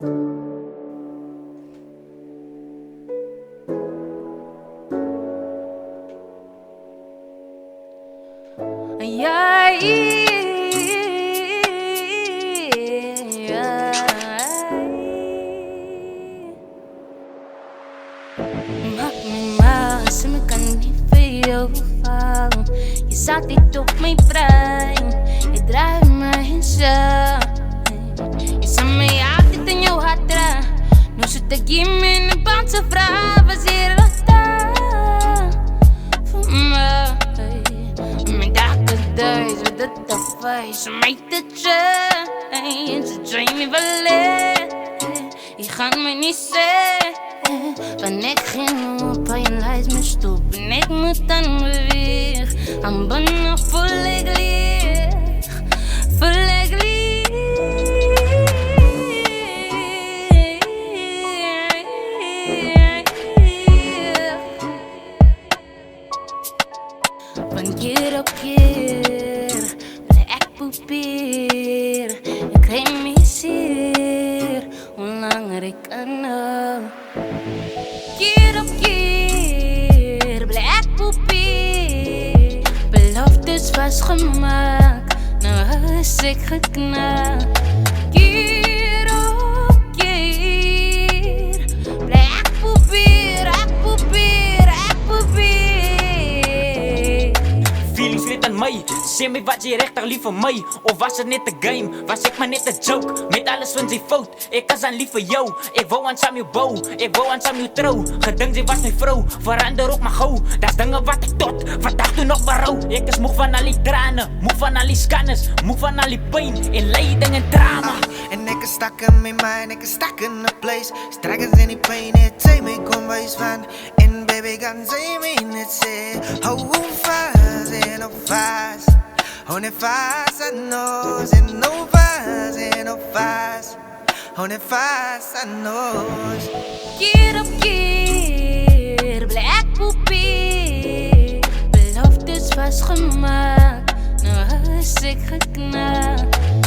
Maak my mal, se my kan nie vir jou val. Jy's altyd op my brein, jy dryf my insane. Jy sal my altyd in jou hart dra. Nou sit ek hier met 'n band se vra, was jy er daar vir my? My darke days with the tough face, my te change, ze draai my verleid. Jy gaan my nie sê van ek geen op aan je lijst meer stoep en ik moet dan beweeg. I'm bijna volledig leeg, volledig leeg. Van keer op keer wil ik probeer, ik krijg me zeer, hoe langer ik kan nou. Keer op keer bly ek probeer, beloftes vastgemaak, nou is ek geknaak. Keer op keer bly ek probeer, ek probeer, ek probeer. Feelings net aan my, sê my wat jy regtig lief vir my. Of was het net 'n game, was ek maar net 'n joke. Met alles van sy fout, ek is aan lief vir jou. Ek wou aan saam jou bou, ek wou aan saam jou trou. Gedink sy was my vrou, verander ook maar gou. Daar's dinge wat ek tot vandag toe nog berou. Ek is moeg van al die trane, moeg van al die skannes, moeg van al die pyn en lyding en drama. En ek is stuck in my mind, ek is stuck in a place. Struggles in die pain, het sy my kom wys van. En baby kan sy my net sê, hou fast en hou fast. Hou net fast, I know, and no fast and no fast. Hou net fast, I know. Keer op keer bly ek probeer, beloftes vastgemaak, nou is ek geknaak.